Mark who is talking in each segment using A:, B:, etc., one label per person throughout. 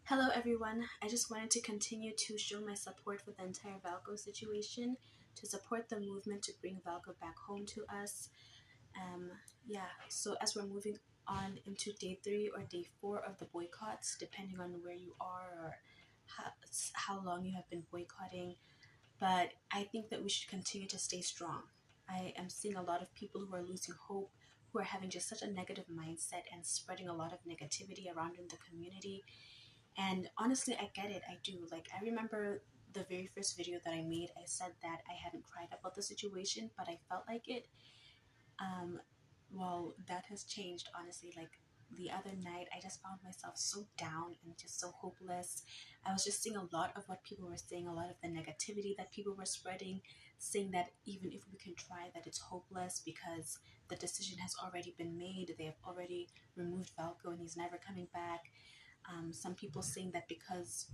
A: Hello everyone, I just wanted to continue to show my support for the entire Valko situation, to support the movement to bring Valko back home to us. Um, so as we're moving on into day 3 or day 4 of the boycotts, depending on where you are or how long you have been boycotting, but I think that we should continue to stay strong. I am seeing a lot of people who are losing hope, who are having just such a negative mindset and spreading a lot of negativity around in the community. And honestly, I get it. I do. Like, I remember the very first video that I made, I said that I hadn't cried about the situation, but I felt like it. Um, well, that has changed, honestly. Like, the other night, I just found myself so down and just so hopeless. I was just seeing a lot of what people were saying, a lot of the negativity that people were spreading, saying that even if we can try, that it's hopeless because the decision has already been made. They have already removed Valko and he's never coming back. Some people saying that because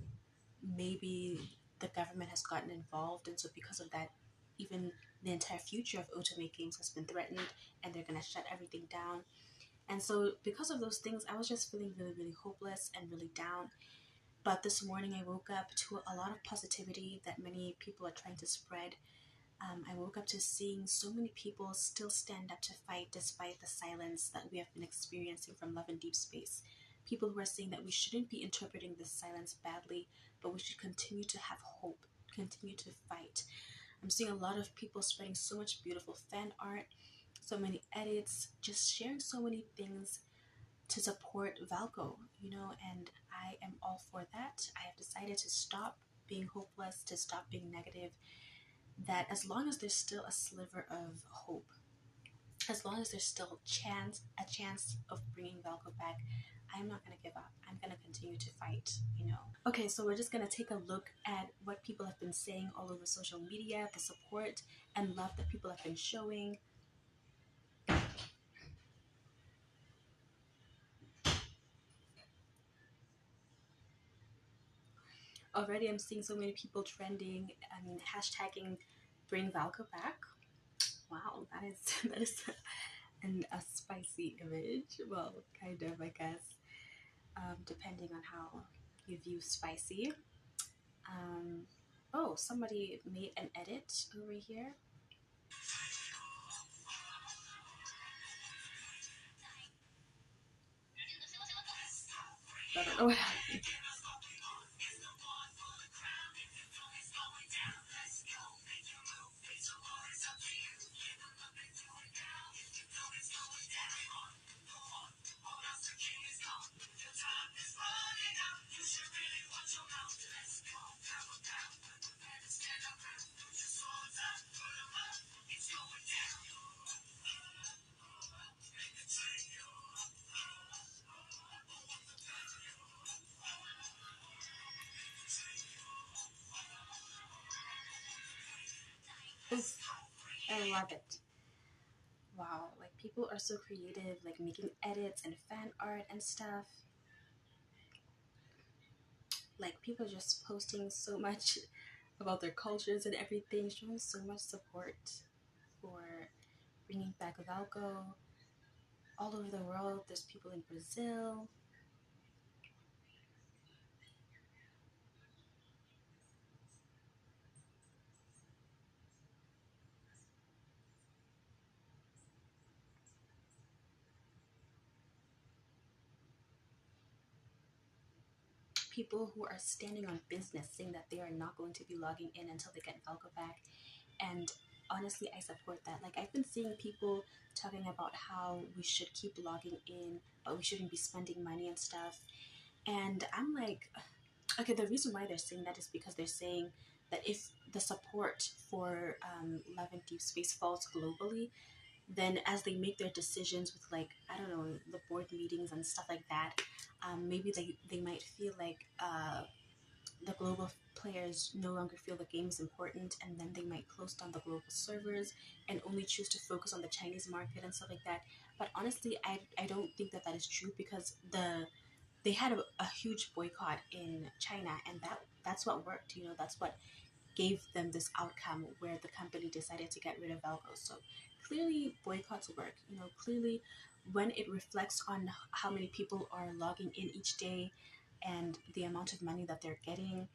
A: maybe the government has gotten involved, and so because of that, even the entire future of Ultimate Games has been threatened, and they're gonna shut everything down. And so because of those things, I was just feeling really, really hopeless and really down. But this morning I woke up to a lot of positivity that many people are trying to spread. I woke up to seeing so many people still stand up to fight despite the silence that we have been experiencing from Love and Deep Space. People who are saying that we shouldn't be interpreting this silence badly, but we should continue to have hope, continue to fight. I'm seeing a lot of people spreading so much beautiful fan art, so many edits, just sharing so many things to support Valko, and I am all for that. I have decided to stop being hopeless, to stop being negative, that as long as there's still a sliver of hope, as long as there's still a chance of bringing Valko back, I'm not going to give up. I'm going to continue to fight. Okay, so we're just going to take a look at what people have been saying all over social media, the support and love that people have been showing. Already I'm seeing so many people trending, hashtagging bring Valko back. Wow, that is a spicy image. Well, kind of, I guess. Depending on how you view spicy. Oh, somebody made an edit over here. I don't know what happened. Oof, I love it. Wow, like people are so creative, like making edits and fan art and stuff. Like people just posting so much about their cultures and everything, showing so much support for bringing back Valko. All over the world, there's people in Brazil. People who are standing on business saying that they are not going to be logging in until they get Valko back. And honestly, I support that. Like, I've been seeing people talking about how we should keep logging in, but we shouldn't be spending money and stuff. And I'm like, okay, the reason why they're saying that is because they're saying that if the support for Love and Deep Space falls globally, then as they make their decisions with, like, I don't know, the board meetings and stuff like that, maybe they might feel like the global players no longer feel the game is important, and then they might close down the global servers and only choose to focus on the Chinese market and stuff like that. But honestly, I don't think that that is true, because they had a huge boycott in China, and that's what worked. That's what gave them this outcome where the company decided to get rid of Valko. So clearly boycotts work. Clearly when it reflects on how many people are logging in each day and the amount of money that they're getting,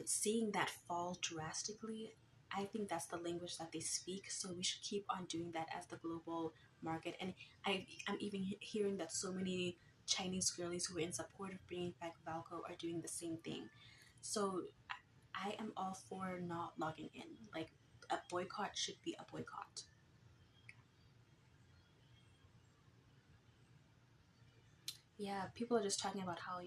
A: seeing that fall drastically, I think that's the language that they speak. So we should keep on doing that as the global market. And I'm even hearing that so many Chinese girlies who are in support of bringing back Valko are doing the same thing. So I am all for not logging in. Like, a boycott should be a boycott. Yeah, people are just talking about how,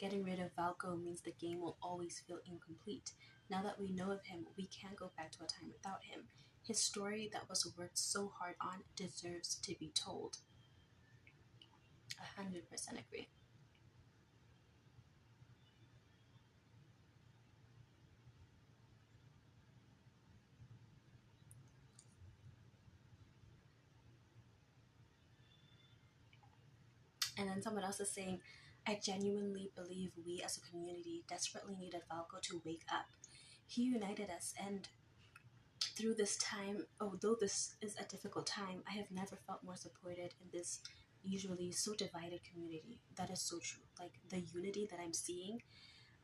A: getting rid of Valko means the game will always feel incomplete. Now that we know of him, we can't go back to a time without him. His story that was worked so hard on deserves to be told. 100% agree. And then someone else is saying, I genuinely believe we as a community desperately needed Valko to wake up. He united us, and through this time, although this is a difficult time, I have never felt more supported in this usually so divided community. That is so true. Like, the unity that I'm seeing,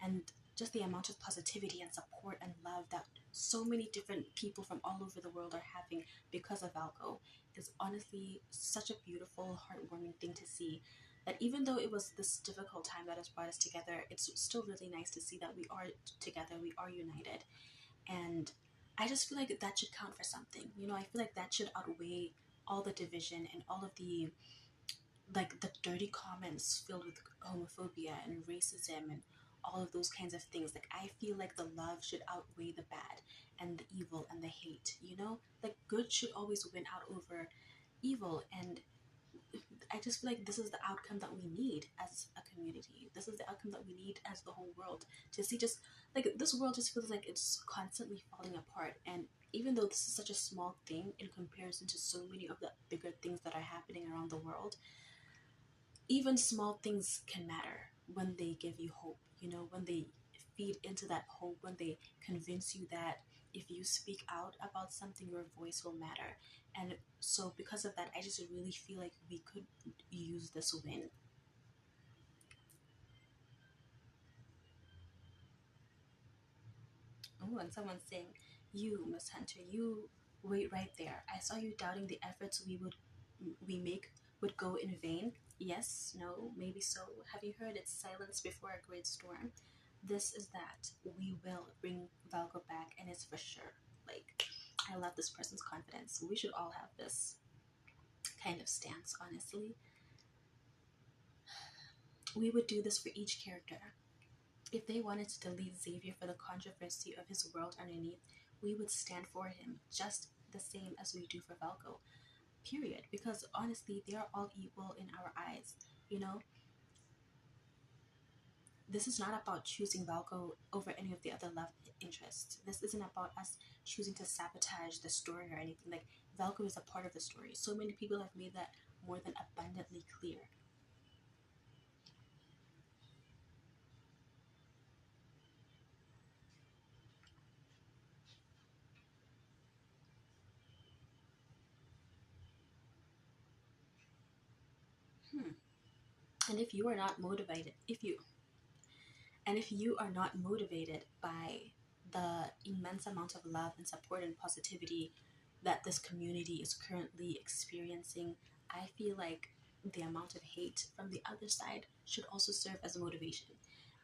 A: and just the amount of positivity and support and love that so many different people from all over the world are having because of Valko is honestly such a beautiful, heartwarming thing to see. That even though it was this difficult time that has brought us together, it's still really nice to see that we are together, we are united. And I just feel like that should count for something. I feel like that should outweigh all the division and all of the, like, the dirty comments filled with homophobia and racism and all of those kinds of things. Like, I feel like the love should outweigh the bad and the evil and the hate. Like, good should always win out over evil. And I just feel like this is the outcome that we need as a community. This is the outcome that we need as the whole world to see. Just like, this world just feels like it's constantly falling apart. And even though this is such a small thing in comparison to so many of the bigger things that are happening around the world, even small things can matter when they give you hope, when they feed into that hope, when they convince you that if you speak out about something, your voice will matter. And so, because of that, I just really feel like we could use this win. Oh, and someone's saying, you, Miss Hunter, you wait right there. I saw you doubting the efforts we make would go in vain. Yes, no, maybe so. Have you heard it's silence before a great storm? This is that. We will bring Valgo back, and it's for sure. Like, I love this person's confidence. We should all have this kind of stance, honestly. We would do this for each character. If they wanted to delete Xavier for the controversy of his world underneath, we would stand for him just the same as we do for Valko. Period. Because honestly, they are all equal in our eyes. You know, this is not about choosing Valko over any of the other love interests. This isn't about us choosing to sabotage the story or anything. Like, Valko is a part of the story. So many people have made that more than abundantly clear. Hmm. And if you are not motivated, if you are not motivated by the immense amount of love and support and positivity that this community is currently experiencing, I feel like the amount of hate from the other side should also serve as motivation.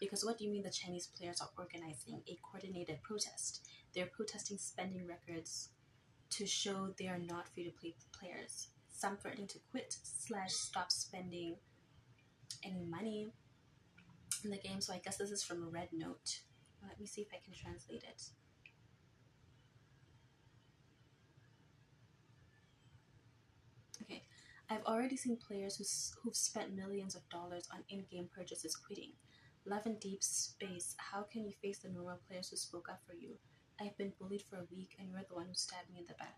A: Because what do you mean the Chinese players are organizing a coordinated protest? They're protesting spending records to show they are not free to play players. Some threatening to quit slash stop spending any money in the game. So I guess this is from Red Note. Let me see if I can translate it. Okay. I've already seen players who've spent millions of dollars on in-game purchases quitting. Love and deep space. How can you face the normal players who spoke up for you? I've been bullied for a week and you're the one who stabbed me in the back.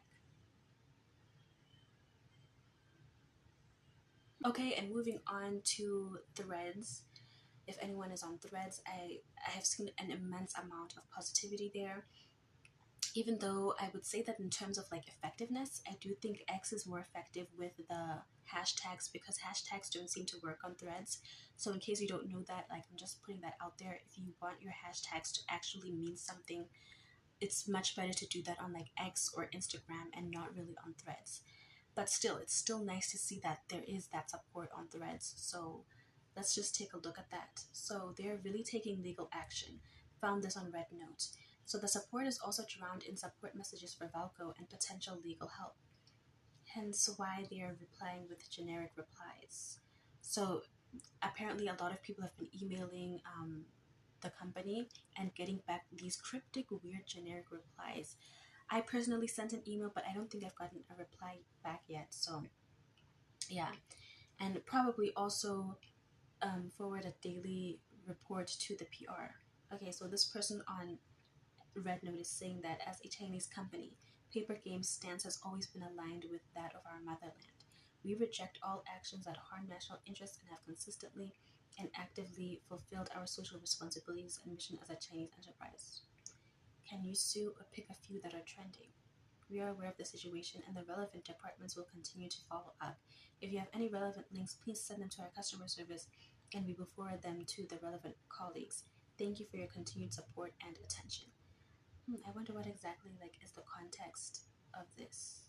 A: Okay, and moving on to threads. If anyone is on threads, I have seen an immense amount of positivity there. even though I would say that in terms of like effectiveness, I do think X is more effective with the hashtags, because hashtags don't seem to work on threads. So in case you don't know that, like, I'm just putting that out there. If you want your hashtags to actually mean something, it's much better to do that on like X or Instagram and not really on threads. But still, it's still nice to see that there is that support on threads. So let's just take a look at that. So they're really taking legal action. Found this on Red Note. So the support is also drowned in support messages for Valko and potential legal help. Hence why they are replying with generic replies. So apparently a lot of people have been emailing the company and getting back these cryptic, weird, generic replies. I personally sent an email, but I don't think I've gotten a reply back yet. So yeah, and probably also forward a daily report to the PR. Okay, so this person on Red Note is saying that as a Chinese company, Papergames' stance has always been aligned with that of our motherland. We reject all actions that harm national interests and have consistently and actively fulfilled our social responsibilities and mission as a Chinese enterprise. Can you sue or pick a few that are trending? We are aware of the situation and the relevant departments will continue to follow up. If you have any relevant links, please send them to our customer service and we will forward them to the relevant colleagues. Thank you for your continued support and attention. I wonder what exactly like is the context of this.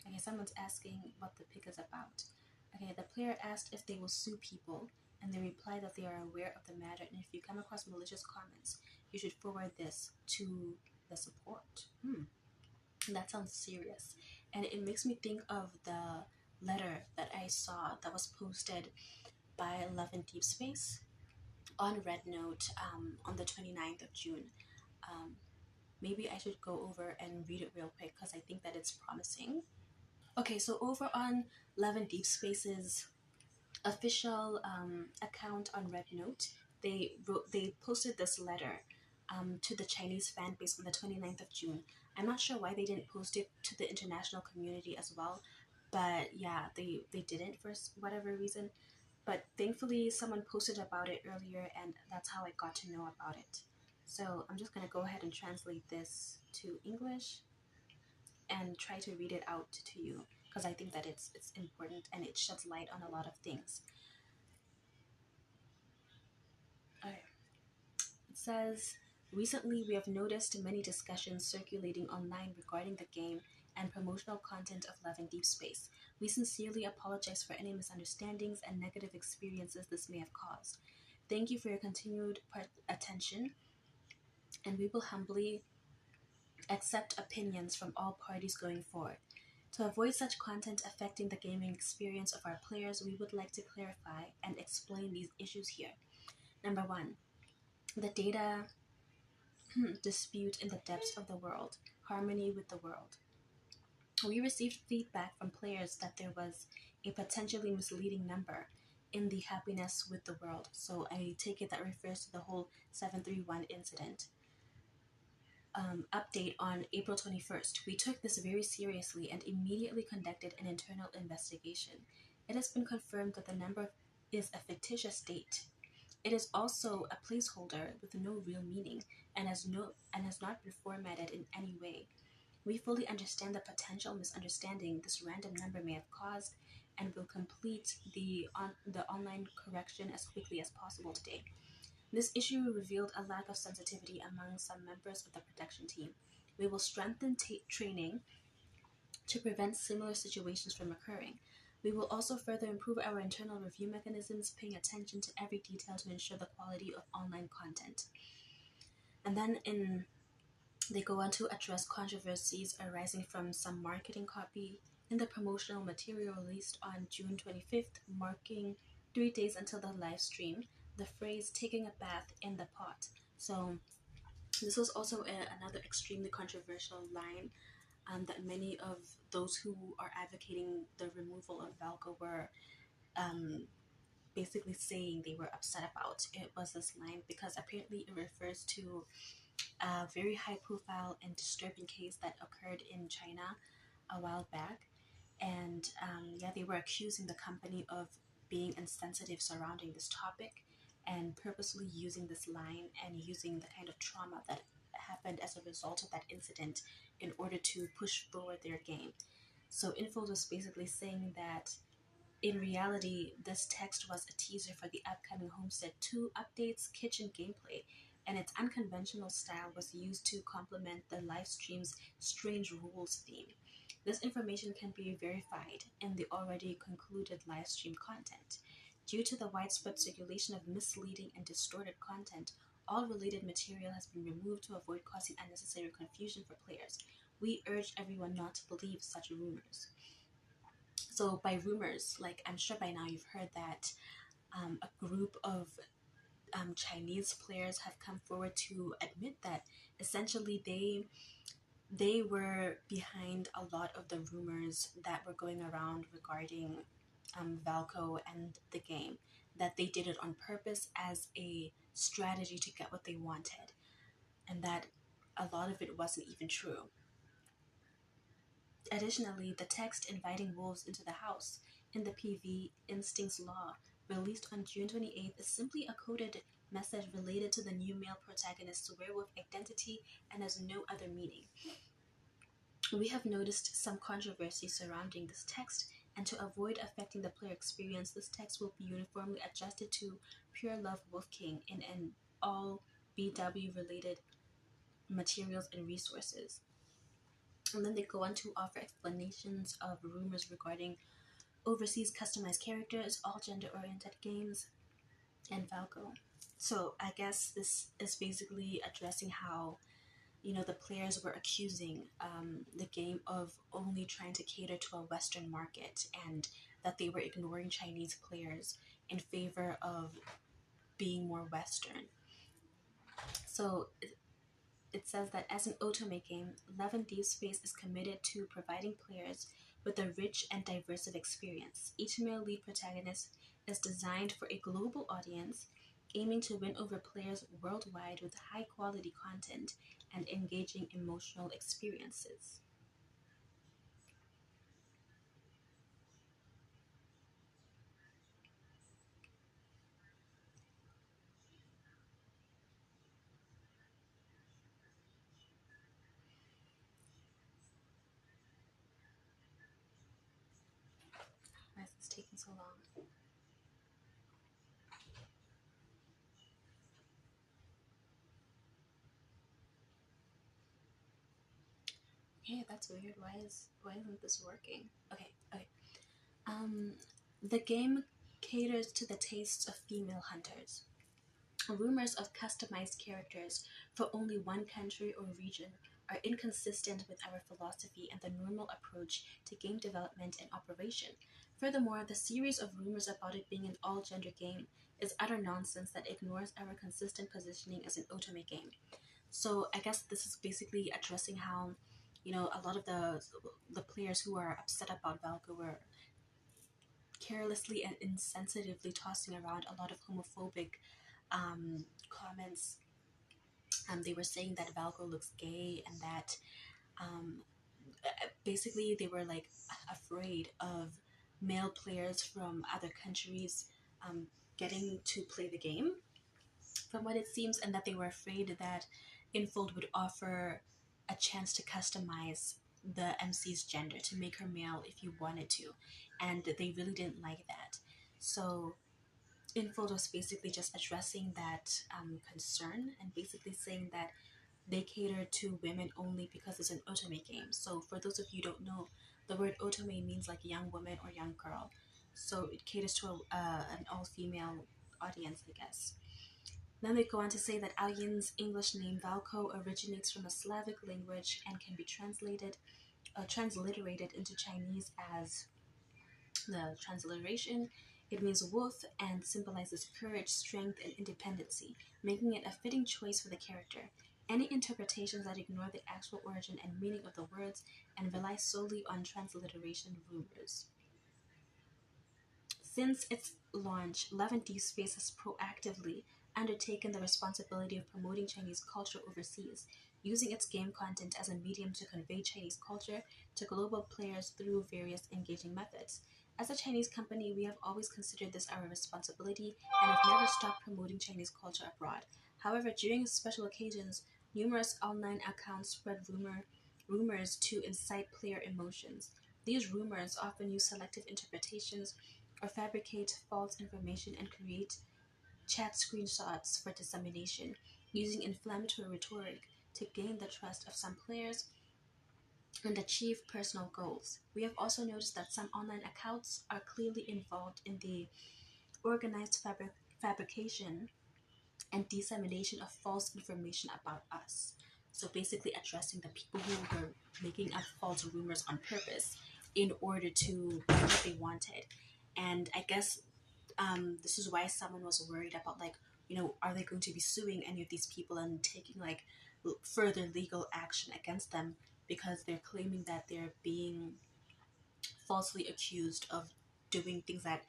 A: Okay, someone's asking what the pic is about. Okay, the player asked if they will sue people, and they replied that they are aware of the matter, and if you come across malicious comments, you should forward this to the support. That sounds serious. And it makes me think of the letter that I saw that was posted by Love in Deep Space on Red Note on the 29th of June. Maybe I should go over and read it real quick because I think that it's promising. Okay, so over on Love in Deep Space's official account on Red Note, they posted this letter to the Chinese fan base on the 29th of June. I'm not sure why they didn't post it to the international community as well, but yeah, they didn't for whatever reason. But thankfully, someone posted about it earlier, and that's how I got to know about it. So I'm just gonna go ahead and translate this to English and try to read it out to you because I think that it's important and it sheds light on a lot of things. Okay. It says, recently we have noticed many discussions circulating online regarding the game and promotional content of Love in Deep Space. We sincerely apologize for any misunderstandings and negative experiences this may have caused. Thank you for your continued attention, and we will humbly accept opinions from all parties going forward. To avoid such content affecting the gaming experience of our players, we would like to clarify and explain these issues here. Number one, the data dispute in the depths of the world, harmony with the world. We received feedback from players that there was a potentially misleading number in the happiness with the world. So I take it that refers to the whole 731 incident. Update on April 21st. We took this very seriously and immediately conducted an internal investigation. It has been confirmed that the number is a fictitious date. It is also a placeholder with no real meaning and has not been formatted in any way. We fully understand the potential misunderstanding this random number may have caused and will complete the online correction as quickly as possible today. This issue revealed a lack of sensitivity among some members of the protection team. We will strengthen training to prevent similar situations from occurring. We will also further improve our internal review mechanisms, paying attention to every detail to ensure the quality of online content. And then they go on to address controversies arising from some marketing copy in the promotional material released on June 25th, marking 3 days until the live stream, the phrase taking a bath in the pot. So this was also another extremely controversial line that many of those who are advocating the removal of Valko were basically saying they were upset about. It was this line because apparently it refers to a very high profile and disturbing case that occurred in China a while back. And they were accusing the company of being insensitive surrounding this topic and purposely using this line and using the kind of trauma that happened as a result of that incident in order to push forward their game. So Infold was basically saying that in reality, this text was a teaser for the upcoming Homestead 2 updates kitchen gameplay, and its unconventional style was used to complement the live stream's strange rules theme. This information can be verified in the already concluded live stream content. Due to the widespread circulation of misleading and distorted content, all related material has been removed to avoid causing unnecessary confusion for players. We urge everyone not to believe such rumors. So by rumors, like I'm sure by now you've heard that a group of Chinese players have come forward to admit that essentially they were behind a lot of the rumors that were going around regarding Valko and the game, that they did it on purpose as a strategy to get what they wanted, and that a lot of it wasn't even true. Additionally, the text inviting wolves into the house in the PV Instincts Law, released on June 28th, is simply a coded message related to the new male protagonist's werewolf identity and has no other meaning. We have noticed some controversy surrounding this text, and to avoid affecting the player experience, this text will be uniformly adjusted to Pure Love Wolf King in all BW related materials and resources. And then they go on to offer explanations of rumors regarding overseas customized characters, all gender-oriented games, and Valko. So I guess this is basically addressing how, the players were accusing the game of only trying to cater to a Western market, and that they were ignoring Chinese players in favor of being more Western. So it says that as an otome game, Love and Deep Space is committed to providing players with a rich and diverse experience. Each male lead protagonist is designed for a global audience, aiming to win over players worldwide with high-quality content and engaging emotional experiences. Why is this taking so long? Okay, that's weird. Why isn't this working? Okay. Um, the game caters to the tastes of female hunters. Rumors of customized characters for only one country or region are inconsistent with our philosophy and the normal approach to game development and operation. Furthermore, the series of rumors about it being an all-gender game is utter nonsense that ignores our consistent positioning as an otome game. So I guess this is basically addressing how, a lot of the players who are upset about Valko were carelessly and insensitively tossing around a lot of homophobic comments. They were saying that Valko looks gay, and that um, basically they were like afraid of male players from other countries getting to play the game, from what it seems, and that they were afraid that Infold would offer a chance to customize the MC's gender to make her male if you wanted to, and they really didn't like that. So Infold was basically just addressing that concern, and basically saying that they cater to women only because it's an otome game. So for those of you who don't know, the word otome means like young woman or young girl. So it caters to an all-female audience, I guess. Then they go on to say that Alyin's English name Valko originates from a Slavic language and can be transliterated into Chinese as the transliteration. It means wolf and symbolizes courage, strength, and independency, making it a fitting choice for the character. Any interpretations that ignore the actual origin and meaning of the words and rely solely on transliteration rumors. Since its launch, Love and Deep Space has proactively undertaken the responsibility of promoting Chinese culture overseas, using its game content as a medium to convey Chinese culture to global players through various engaging methods. As a Chinese company, we have always considered this our responsibility and have never stopped promoting Chinese culture abroad. However, during special occasions, Numerous online accounts spread rumors to incite player emotions. These rumors often use selective interpretations or fabricate false information and create chat screenshots for dissemination, using inflammatory rhetoric to gain the trust of some players and achieve personal goals. We have also noticed that some online accounts are clearly involved in the organized fabrication and dissemination of false information about us. So basically addressing the people who were making up false rumors on purpose in order to get what they wanted. And I guess this is why someone was worried about, like, are they going to be suing any of these people and taking like further legal action against them because they're claiming that they're being falsely accused of doing things that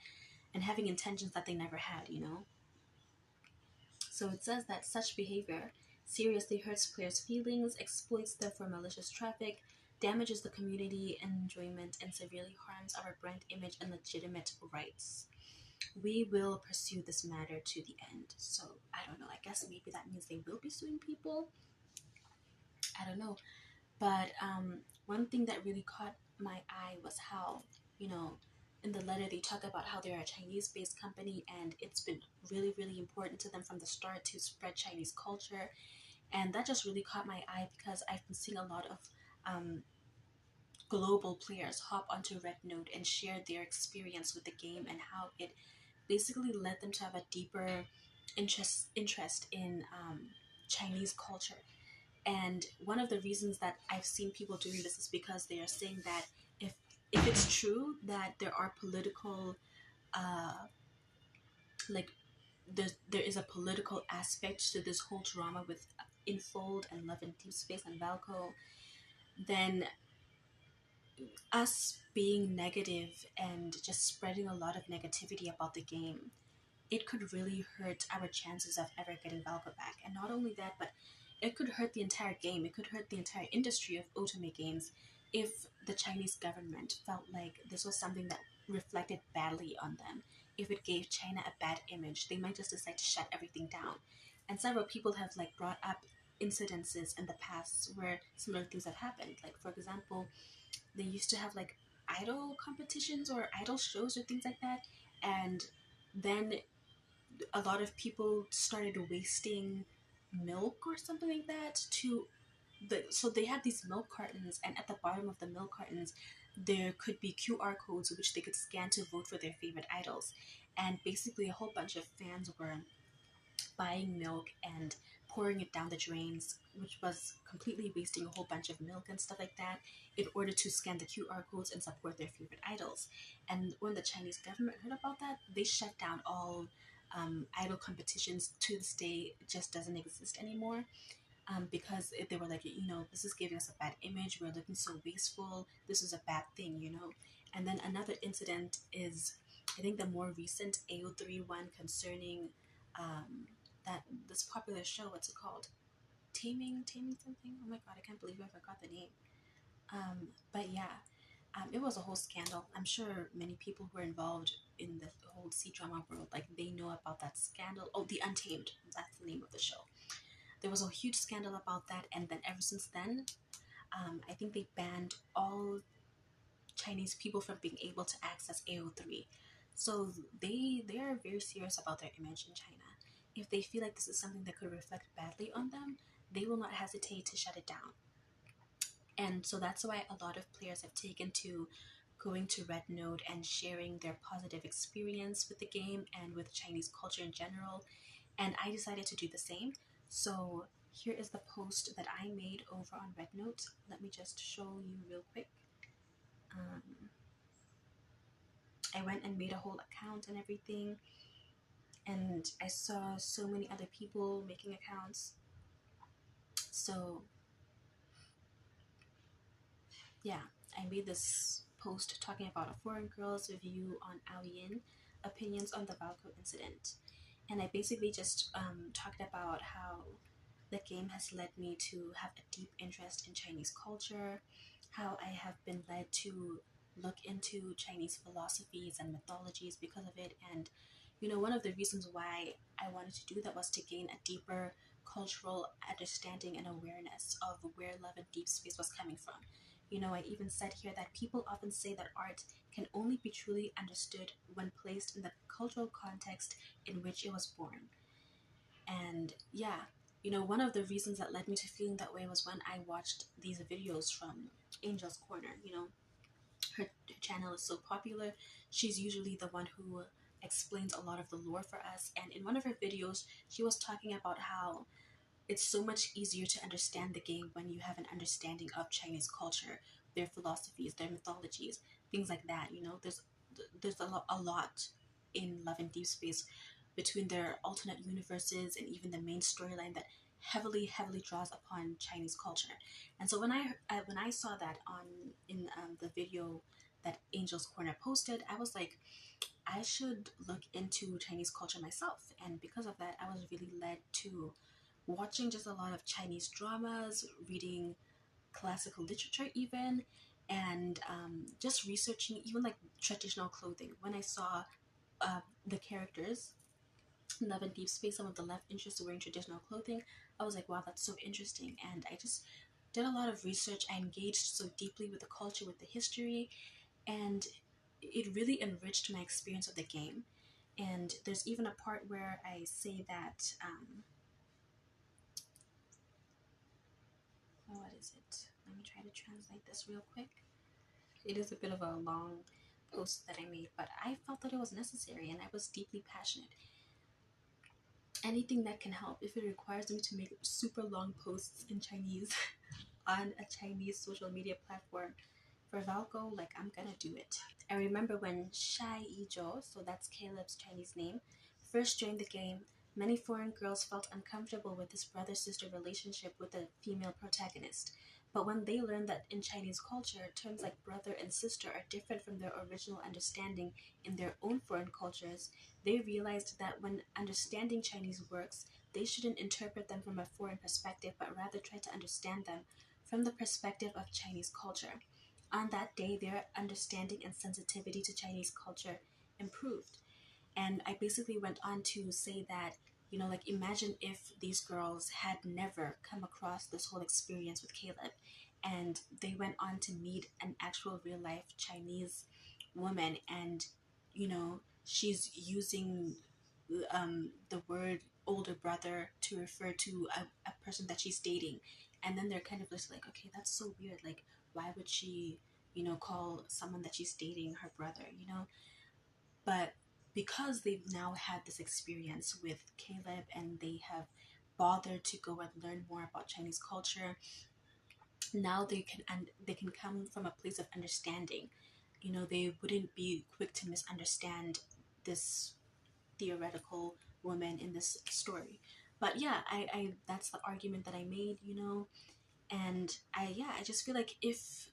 A: and having intentions that they never had. So it says that such behavior seriously hurts players' feelings, exploits them for malicious traffic, damages the community enjoyment, and severely harms our brand image and legitimate rights. We will pursue this matter to the end. So I don't know. I guess maybe that means they will be suing people. I don't know. But one thing that really caught my eye was how, in the letter they talk about how they're a Chinese-based company and it's been really, really important to them from the start to spread Chinese culture. And that just really caught my eye because I've been seeing a lot of global players hop onto Red Note and share their experience with the game and how it basically led them to have a deeper interest in Chinese culture. And one of the reasons that I've seen people doing this is because they are saying that if it's true that there are political like there is a political aspect to this whole drama with Infold and Love and Deep Space and Valko, then us being negative and just spreading a lot of negativity about the game, it could really hurt our chances of ever getting Valko back. And not only that, but it could hurt the entire game. It could hurt the entire industry of otome games if the Chinese government felt like this was something that reflected badly on them. If it gave China a bad image, they might just decide to shut everything down. And several people have like brought up incidences in the past where similar things have happened. Like, for example, they used to have like idol competitions or idol shows or things like that, and then a lot of people started wasting milk or something like that so they had these milk cartons, and at the bottom of the milk cartons there could be QR codes which they could scan to vote for their favorite idols. And basically a whole bunch of fans were buying milk and pouring it down the drains, which was completely wasting a whole bunch of milk and stuff like that, in order to scan the QR codes and support their favorite idols. And when the Chinese government heard about that, they shut down all idol competitions. To this day, it just doesn't exist anymore. Because they were like, this is giving us a bad image. We're looking so wasteful. This is a bad thing. And then another incident is, I think the more recent AO3 one concerning that this popular show. What's it called? Taming something. Oh my god, I can't believe I forgot the name. But yeah, it was a whole scandal. I'm sure many people who are involved in the whole C-drama world, like, they know about that scandal. Oh, The Untamed. That's the name of the show. There was a huge scandal about that, and then ever since then, I think they banned all Chinese people from being able to access AO3. So they are very serious about their image in China. If they feel like this is something that could reflect badly on them, they will not hesitate to shut it down. And so that's why a lot of players have taken to going to Red Note and sharing their positive experience with the game and with Chinese culture in general. And I decided to do the same. So here is the post that I made over on Red Note. Let me just show you real quick. I went and made a whole account and everything. And I saw so many other people making accounts. So yeah, I made this post talking about a foreign girl's view on Aoyin, opinions on the Valko incident. And I basically just talked about how the game has led me to have a deep interest in Chinese culture, how I have been led to look into Chinese philosophies and mythologies because of it. And one of the reasons why I wanted to do that was to gain a deeper cultural understanding and awareness of where love and deep space was coming from. You know, I even said here that people often say that art can only be truly understood when placed in the cultural context in which it was born. And yeah, you know, one of the reasons that led me to feeling that way was when I watched these videos from Angel's Corner. You know, her channel is so popular. She's usually the one who explains a lot of the lore for us. And in one of her videos, she was talking about how it's so much easier to understand the game when you have an understanding of Chinese culture, their philosophies, their mythologies, things like that. You know, there's a lot in Love and Deep Space between their alternate universes and even the main storyline that heavily draws upon Chinese culture. And so when I saw that on in the video that Angel's Corner posted, I was like, I should look into Chinese culture myself. And because of that, I was really led to watching just a lot of Chinese dramas, reading classical literature even, and just researching even like traditional clothing. When I saw the characters in Love and Deep Space, some of the love interests wearing traditional clothing, I was like, wow, that's so interesting. And I just did a lot of research. I engaged so deeply with the culture, with the history, and it really enriched my experience of the game. And there's even a part where I say that, what is it? Let me try to translate this real quick. It is a bit of a long post that I made, but I felt that it was necessary and I was deeply passionate. Anything that can help, if it requires me to make super long posts in Chinese on a Chinese social media platform for Valko, like, I'm gonna do it. I remember when Shai Yijo, so that's Caleb's Chinese name, first joined the game, many foreign girls felt uncomfortable with this brother-sister relationship with a female protagonist. But when they learned that in Chinese culture, terms like brother and sister are different from their original understanding in their own foreign cultures, they realized that when understanding Chinese works, they shouldn't interpret them from a foreign perspective, but rather try to understand them from the perspective of Chinese culture. On that day, their understanding and sensitivity to Chinese culture improved. And I basically went on to say that, you know, like, imagine if these girls had never come across this whole experience with Caleb and they went on to meet an actual real life Chinese woman, and, you know, she's using the word older brother to refer to a person that she's dating. And then they're kind of just like, okay, that's so weird. Like, why would she, you know, call someone that she's dating her brother, you know? But because they've now had this experience with Caleb and they have bothered to go and learn more about Chinese culture, now they can come from a place of understanding. You know, they wouldn't be quick to misunderstand this theoretical woman in this story. But yeah, I that's the argument that I made, you know. And I just feel like if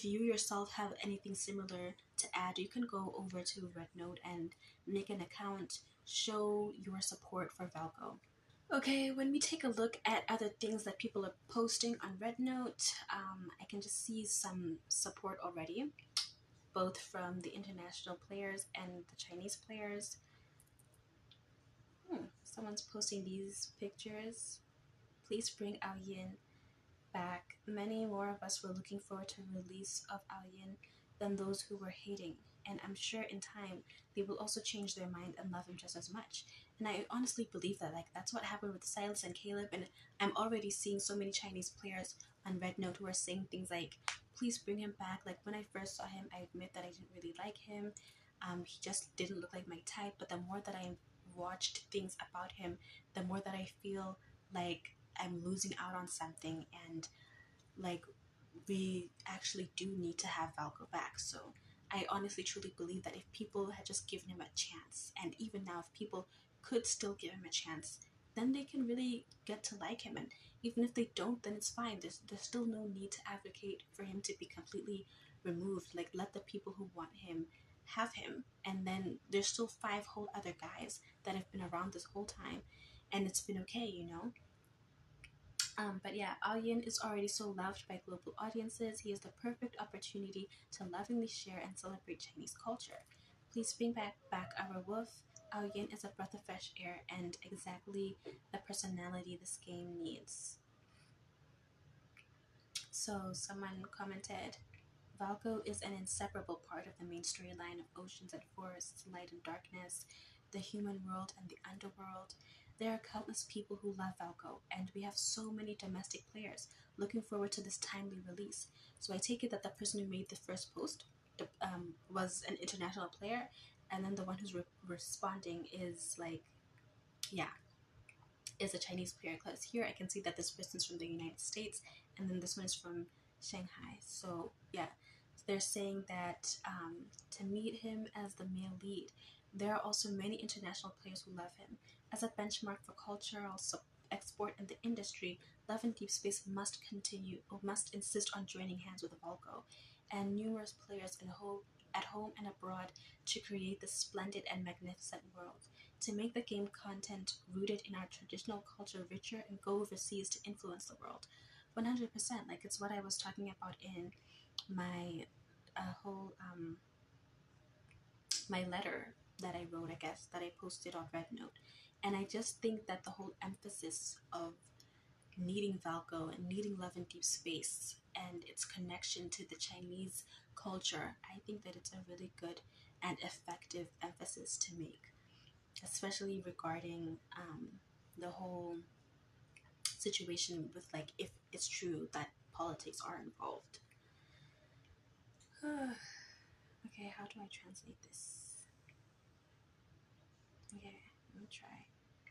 A: you yourself have anything similar to add, you can go over to Rednote and make an account, show your support for Valko. Okay, when we take a look at other things that people are posting on Rednote, I can just see some support already, both from the international players and the Chinese players. Someone's posting these pictures. Please bring Ao Yin back. Many more of us were looking forward to the release of Ao Yin than those who were hating, and I'm sure in time they will also change their mind and love him just as much. And I honestly believe that, like, that's what happened with Silas and Caleb, and I'm already seeing so many Chinese players on Red Note who are saying things like, please bring him back. Like, when I first saw him, I admit that I didn't really like him. He just didn't look like my type, but the more that I watched things about him, the more that I feel like I'm losing out on something, and like, we actually do need to have Valko back. So I honestly truly believe that if people had just given him a chance, and even now if people could still give him a chance, then they can really get to like him. And even if they don't, then it's fine. There's still no need to advocate for him to be completely removed. Like, let the people who want him have him, and then there's still 5 whole other guys that have been around this whole time, and it's been okay, you know. But yeah, Ao Yin is already so loved by global audiences. He is the perfect opportunity to lovingly share and celebrate Chinese culture. Please bring back our wolf, Yin is a breath of fresh air and exactly the personality this game needs. So someone commented, Valko is an inseparable part of the main storyline of oceans and forests, light and darkness, the human world and the underworld. There are countless people who love Valko, and we have so many domestic players looking forward to this timely release. So I take it that the person who made the first post was an international player, and then the one who's responding is like, yeah, is a Chinese player. Because here I can see that this person's from the United States, and then this one is from Shanghai. So yeah, they're saying that to meet him as the male lead, there are also many international players who love him. As a benchmark for cultural export in the industry, Love and Deep Space must insist on joining hands with Valko and numerous players at home and abroad to create this splendid and magnificent world, to make the game content rooted in our traditional culture richer and go overseas to influence the world. 100%. Like, it's what I was talking about in my whole my letter that I wrote, I guess, that I posted on Red Note. And I just think that the whole emphasis of needing Valko and needing Love in Deep Space and its connection to the Chinese culture, I think that it's a really good and effective emphasis to make, especially regarding the whole situation with, like, if it's true that politics are involved. Okay, how do I translate this? Okay, let me try.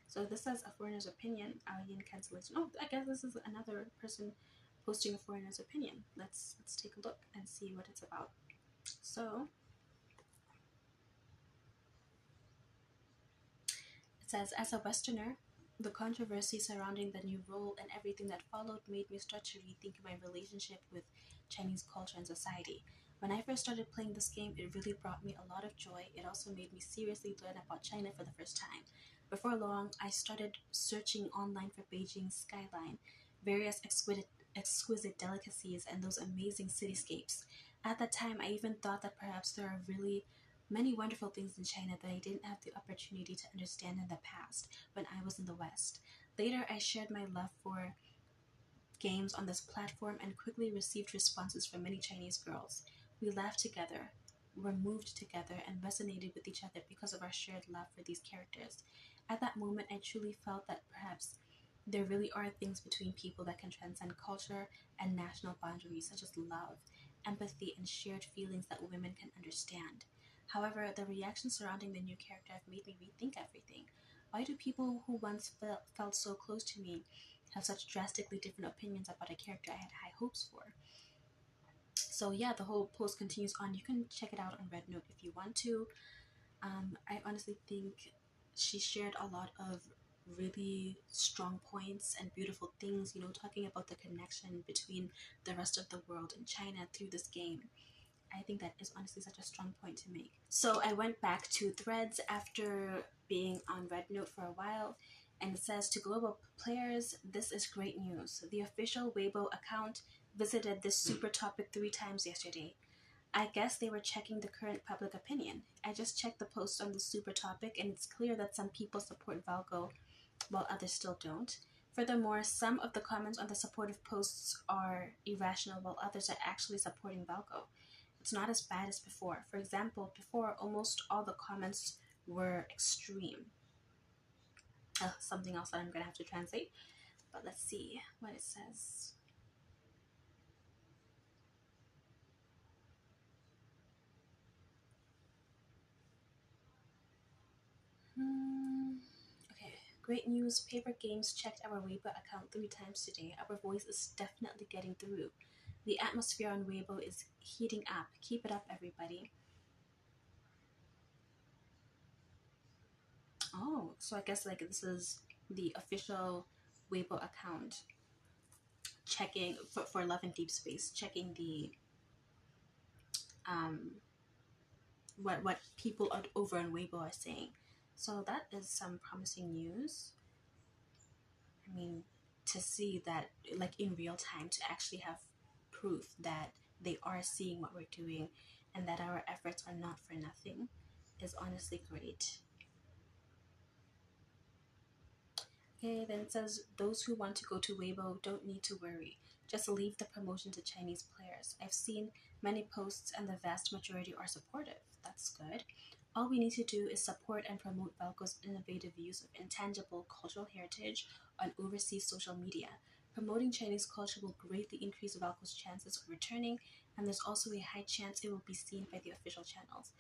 A: So this says a foreigner's opinion, Yin cancellation. Oh, I guess this is another person posting a foreigner's opinion. Let's take a look and see what it's about. So it says, as a Westerner, the controversy surrounding the new role and everything that followed made me start to rethink my relationship with Chinese culture and society. When I first started playing this game, it really brought me a lot of joy. It also made me seriously learn about China for the first time. Before long, I started searching online for Beijing's skyline, various exquisite delicacies, and those amazing cityscapes. At that time, I even thought that perhaps there are really many wonderful things in China that I didn't have the opportunity to understand in the past when I was in the West. Later, I shared my love for games on this platform and quickly received responses from many Chinese girls. We laughed together, were moved together, and resonated with each other because of our shared love for these characters. At that moment, I truly felt that perhaps there really are things between people that can transcend culture and national boundaries, such as love, empathy, and shared feelings that women can understand. However, the reactions surrounding the new character have made me rethink everything. Why do people who once felt so close to me have such drastically different opinions about a character I had high hopes for? So yeah, the whole post continues on. You can check it out on Red Note if you want to. I honestly think she shared a lot of really strong points and beautiful things, talking about the connection between the rest of the world and China through this game. I think that is honestly such a strong point to make. So I went back to Threads after being on Red Note for a while, and it says, to global players, this is great news. The official Weibo account visited this super topic 3 times yesterday. I guess they were checking the current public opinion. I just checked the post on the super topic, and it's clear that some people support Valko while others still don't. Furthermore, some of the comments on the supportive posts are irrational while others are actually supporting Valko. It's not as bad as before. For example, before, almost all the comments were extreme. Something else that I'm going to have to translate. But let's see what it says. Okay, great news. Papergames checked our Weibo account 3 times today. Our voice is definitely getting through. The atmosphere on Weibo is heating up. Keep it up, everybody. Oh, so I guess like this is the official Weibo account checking for Love and Deep Space, checking the what people over on Weibo are saying. So that is some promising news. I mean, to see that like in real time, to actually have proof that they are seeing what we're doing and that our efforts are not for nothing is honestly great. Okay, then it says those who want to go to Weibo don't need to worry. Just leave the promotion to Chinese players. I've seen many posts and the vast majority are supportive. That's good. All we need to do is support and promote Valko's innovative use of intangible cultural heritage on overseas social media. Promoting Chinese culture will greatly increase Valko's chances of returning, and there's also a high chance it will be seen by the official channels.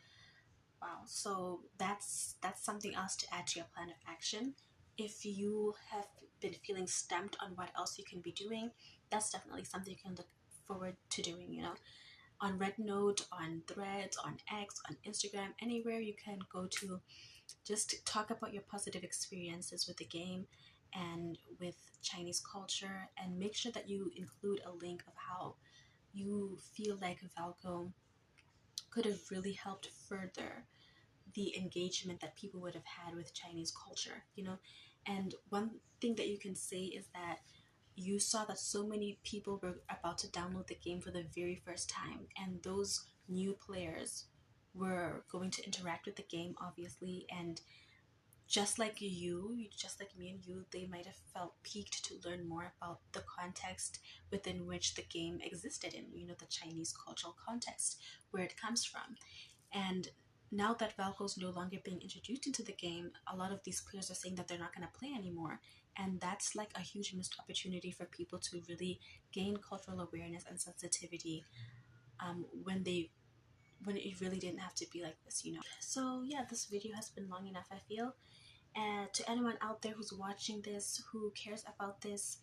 A: Wow, so that's something else to add to your plan of action. If you have been feeling stumped on what else you can be doing, that's definitely something you can look forward to doing, you know. On Red Note, on Threads, on X, on Instagram, anywhere you can go to, just talk about your positive experiences with the game and with Chinese culture, and make sure that you include a link of how you feel like Valko could have really helped further the engagement that people would have had with Chinese culture, you know. And one thing that you can say is that you saw that so many people were about to download the game for the very first time, and those new players were going to interact with the game, obviously, and just like you, just like me and you, they might have felt piqued to learn more about the context within which the game existed in, you know, the Chinese cultural context, where it comes from. And now that Valko is no longer being introduced into the game, a lot of these players are saying that they're not going to play anymore. And that's like a huge missed opportunity for people to really gain cultural awareness and sensitivity when it really didn't have to be like this, you know. So yeah, this video has been long enough, I feel. And to anyone out there who's watching this, who cares about this,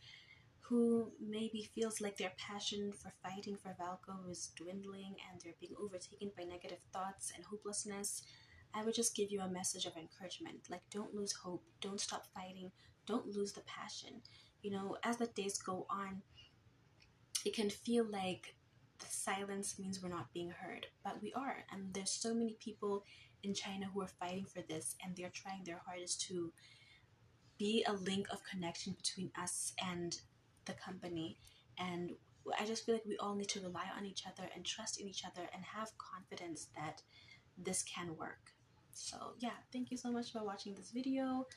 A: who maybe feels like their passion for fighting for Valko is dwindling and they're being overtaken by negative thoughts and hopelessness, I would just give you a message of encouragement. Like, don't lose hope, don't stop fighting, don't lose the passion. You know, as the days go on, it can feel like the silence means we're not being heard, but we are. And there's so many people in China who are fighting for this, and they're trying their hardest to be a link of connection between us and the company. And I just feel like we all need to rely on each other and trust in each other and have confidence that this can work. So yeah, thank you so much for watching this video.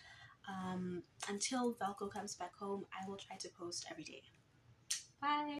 A: Until Valko comes back home, I will try to post every day. Bye!